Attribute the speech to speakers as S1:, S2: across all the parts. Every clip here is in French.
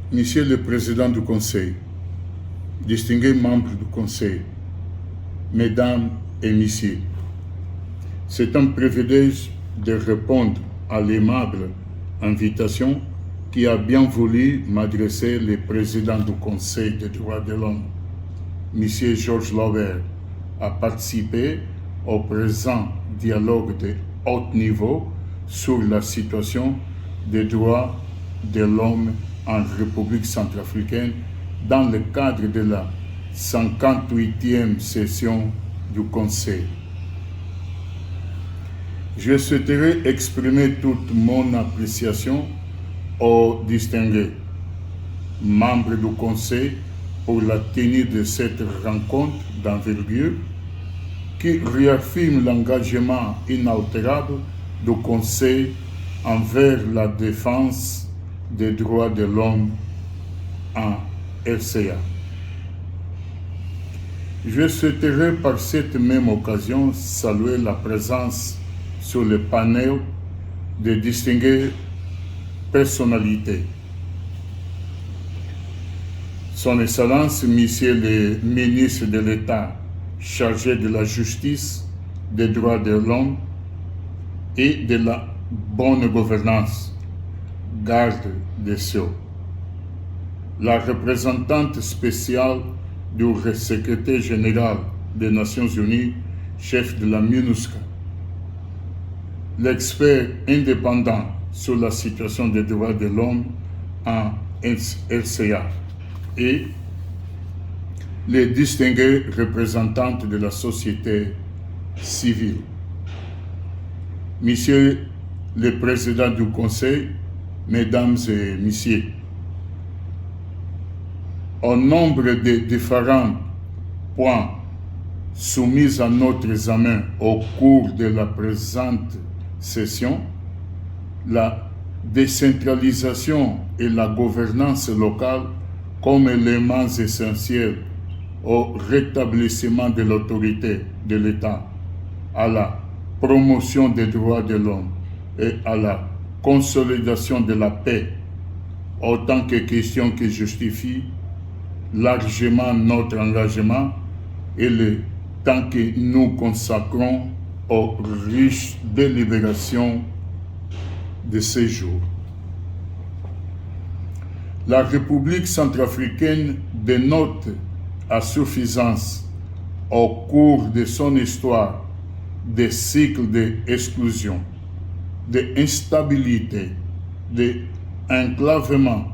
S1: Monsieur le Président du Conseil, distingués membres du Conseil, Mesdames et Messieurs, c'est un privilège de répondre à l'aimable invitation qui a bien voulu m'adresser le Président du Conseil des droits de l'homme, Monsieur Georges Lauber, à participer au présent dialogue de haut niveau sur la situation des droits de l'homme en République centrafricaine dans le cadre de la 58e session du Conseil. Je souhaiterais exprimer toute mon appréciation aux distingués membres du Conseil pour la tenue de cette rencontre d'envergure qui réaffirme l'engagement inaltérable du Conseil envers la défense des droits de l'homme en RCA. Je souhaiterais par cette même occasion saluer la présence sur le panel de distinguées personnalités. Son Excellence, Monsieur le ministre de l'État chargé de la justice, des droits de l'homme et de la bonne gouvernance, garde des Sceaux. La représentante spéciale du secrétaire général des Nations Unies, chef de la MINUSCA. L'expert indépendant sur la situation des droits de l'homme en RCA et les distingués représentants de la société civile. Monsieur le Président du Conseil, Mesdames et Messieurs, au nombre de différents points soumis à notre examen au cours de la présente session, la décentralisation et la gouvernance locale comme éléments essentiels au rétablissement de l'autorité de l'État, à la promotion des droits de l'homme et à la consolidation de la paix, autant que questions qui justifient largement notre engagement et le temps que nous consacrons aux riches délibérations de ces jours. La République centrafricaine dénote à suffisance au cours de son histoire des cycles d'exclusion, d'instabilité, d'enclavement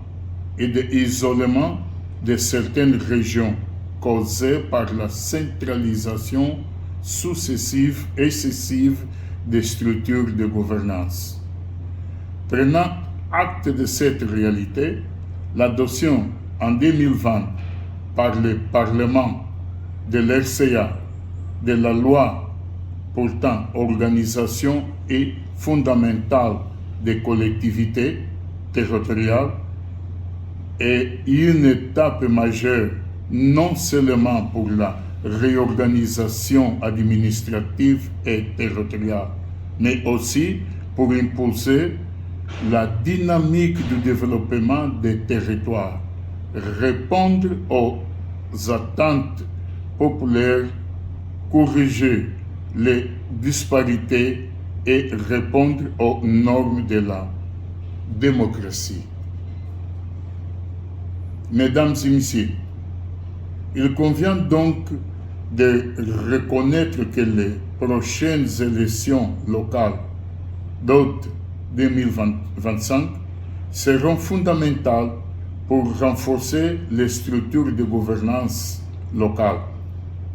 S1: et d'isolement de certaines régions causées par la centralisation successive et excessive des structures de gouvernance. Prenant acte de cette réalité, l'adoption en 2020 par le Parlement de l'RCA de la loi portant organisation et fondamentale des collectivités territoriales est une étape majeure non seulement pour la réorganisation administrative et territoriale, mais aussi pour impulser la dynamique du développement des territoires, répondre aux attentes populaires, corriger les disparités et répondre aux normes de la démocratie. Mesdames et Messieurs, il convient donc de reconnaître que les prochaines élections locales d'août 2025 seront fondamentales pour renforcer les structures de gouvernance locale,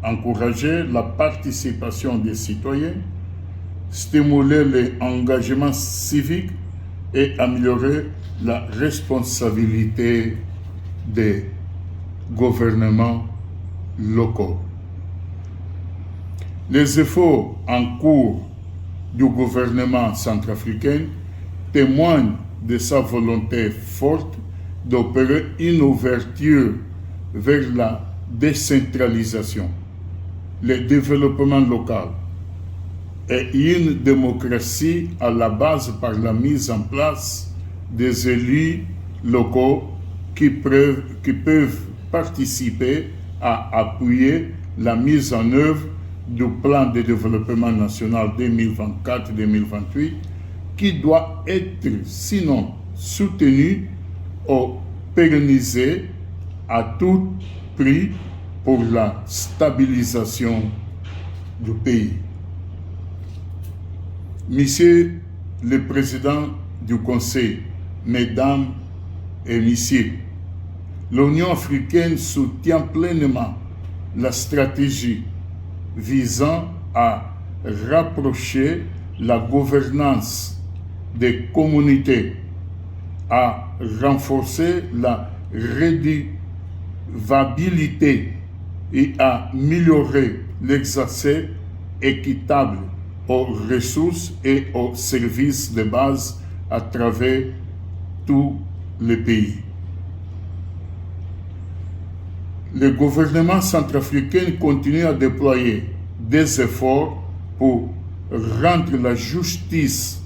S1: encourager la participation des citoyens, stimuler l'engagement civique et améliorer la responsabilité des gouvernements locaux. Les efforts en cours du gouvernement centrafricain témoignent de sa volonté forte d'opérer une ouverture vers la décentralisation, le développement local et une démocratie à la base par la mise en place des élus locaux qui peuvent participer à appuyer la mise en œuvre du plan de développement national 2024-2028 qui doit être sinon soutenu ou pérennisé à tout prix pour la stabilisation du pays. Monsieur le Président du Conseil, Mesdames et Messieurs, l'Union africaine soutient pleinement la stratégie visant à rapprocher la gouvernance des communautés, à renforcer la redevabilité et à améliorer l'exercice équitable aux ressources et aux services de base à travers tout le pays. Le gouvernement centrafricain continue à déployer des efforts pour rendre la justice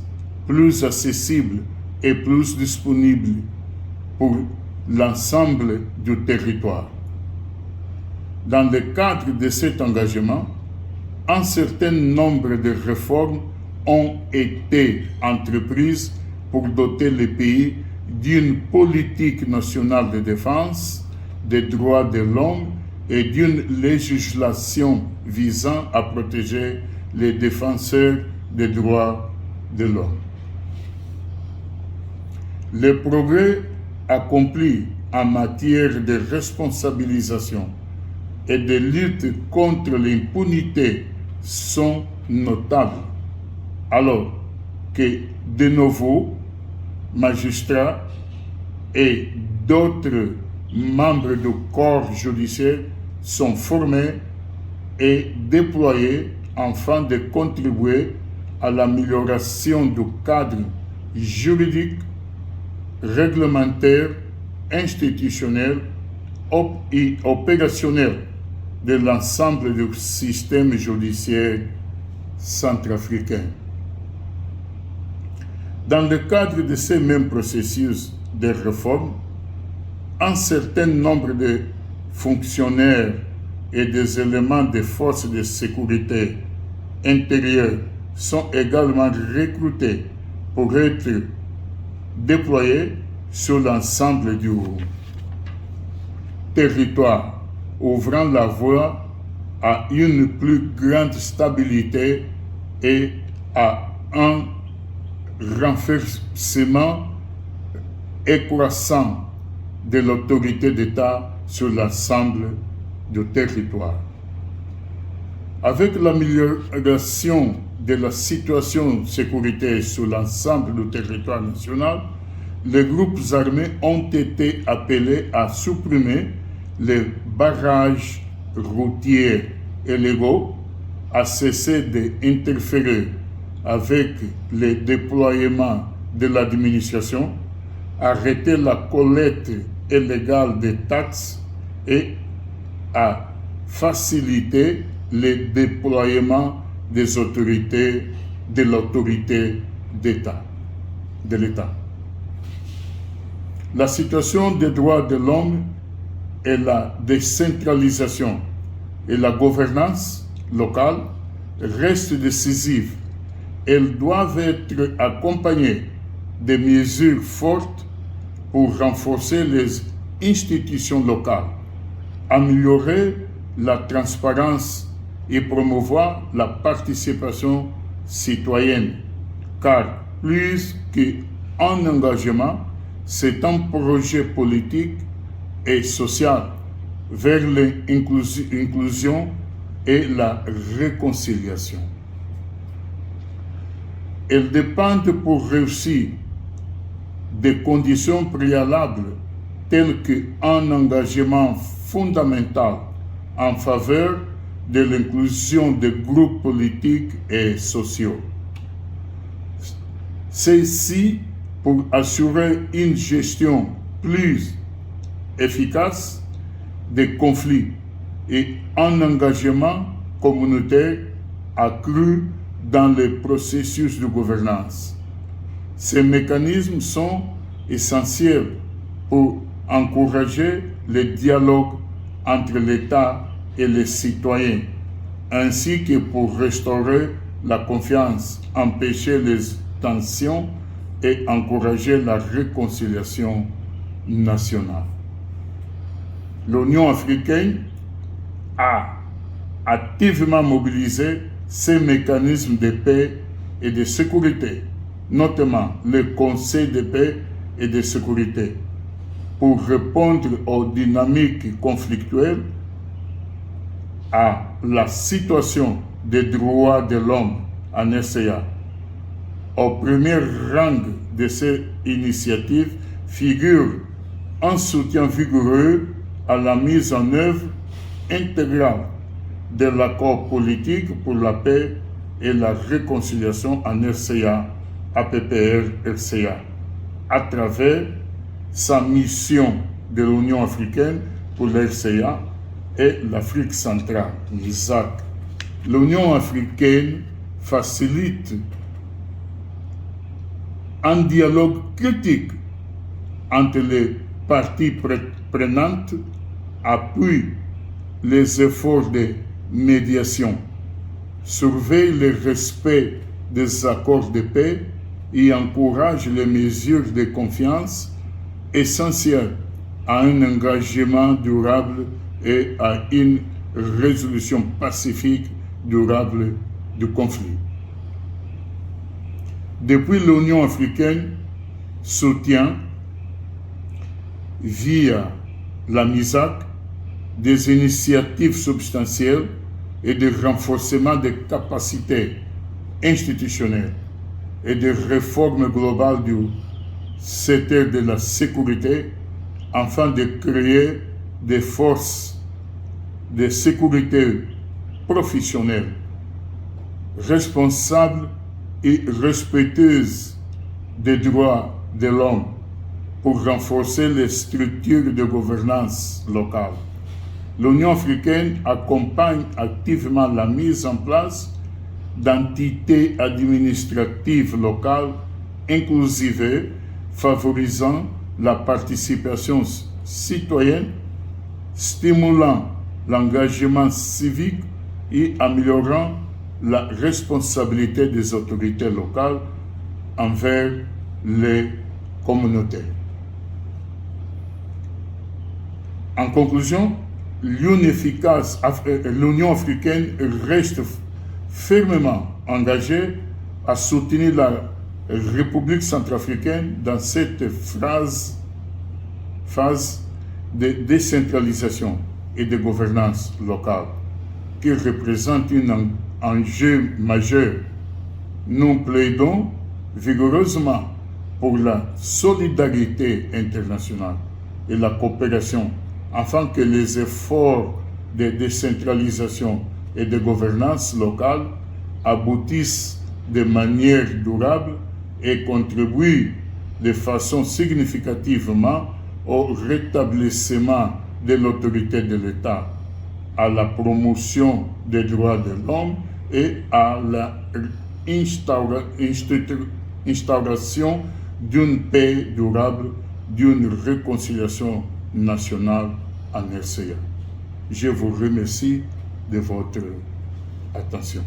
S1: plus accessible et plus disponible pour l'ensemble du territoire. Dans le cadre de cet engagement, un certain nombre de réformes ont été entreprises pour doter le pays d'une politique nationale de défense des droits de l'homme et d'une législation visant à protéger les défenseurs des droits de l'homme. Les progrès accomplis en matière de responsabilisation et de lutte contre l'impunité sont notables, alors que de nouveaux magistrats et d'autres membres du corps judiciaire sont formés et déployés afin de contribuer à l'amélioration du cadre juridique, réglementaire, institutionnel et opérationnel de l'ensemble du système judiciaire centrafricain. Dans le cadre de ces mêmes processus de réforme, un certain nombre de fonctionnaires et des éléments des forces de sécurité intérieure sont également recrutés pour être déployés sur l'ensemble du territoire, ouvrant la voie à une plus grande stabilité et à un renforcement croissant de l'autorité d'État sur l'ensemble du territoire. Avec l'amélioration de la situation sécuritaire sur l'ensemble du territoire national, les groupes armés ont été appelés à supprimer les barrages routiers illégaux, à cesser d'interférer avec le déploiement de l'administration, arrêter la collecte illégale des taxes et à faciliter le déploiement des autorités de l'autorité d'État, de l'État. La situation des droits de l'homme et la décentralisation et la gouvernance locale restent décisives. Elles doivent être accompagnées de mesures fortes pour renforcer les institutions locales, améliorer la transparence et promouvoir la participation citoyenne, car plus qu'un engagement, c'est un projet politique et social vers l'inclusion et la réconciliation. Elles dépendent pour réussir des conditions préalables telles qu'un engagement fondamental en faveur de l'inclusion des groupes politiques et sociaux. Ceci pour assurer une gestion plus efficace des conflits et un engagement communautaire accru dans les processus de gouvernance. Ces mécanismes sont essentiels pour encourager le dialogue entre l'État et les citoyens, ainsi que pour restaurer la confiance, empêcher les tensions et encourager la réconciliation nationale. L'Union africaine a activement mobilisé ces mécanismes de paix et de sécurité, notamment le Conseil de paix et de sécurité, pour répondre aux dynamiques conflictuelles, à la situation des droits de l'homme en RCA. Au premier rang de ces initiatives figure un soutien vigoureux à la mise en œuvre intégrale de l'accord politique pour la paix et la réconciliation en RCA, APPR-RCA, à travers sa mission de l'Union africaine pour l'RCA et l'Afrique centrale, l'ISAC. L'Union africaine facilite un dialogue critique entre les parties prenantes, appuie les efforts de médiation, surveille le respect des accords de paix et encourage les mesures de confiance essentielles à un engagement durable et à une résolution pacifique durable du conflit. Depuis, l'Union africaine soutient via la MISAC des initiatives substantielles et de renforcement des capacités institutionnelles et de réformes globales du secteur de la sécurité afin de créer des forces de sécurité professionnelles, responsables et respectueuses des droits de l'homme pour renforcer les structures de gouvernance locale. L'Union africaine accompagne activement la mise en place d'entités administratives locales inclusives, favorisant la participation citoyenne, stimulant l'engagement civique et améliorant la responsabilité des autorités locales envers les communautés. En conclusion, l'Union africaine reste fermement engagée à soutenir la République centrafricaine dans cette phase de décentralisation et de gouvernance locale qui représente un enjeu majeur. Nous plaidons vigoureusement pour la solidarité internationale et la coopération afin que les efforts de décentralisation et de gouvernance locale aboutissent de manière durable et contribuent de façon significativement au rétablissement de l'autorité de l'État, à la promotion des droits de l'homme et à la instauration d'une paix durable, d'une réconciliation nationale en RCA. Je vous remercie de votre attention.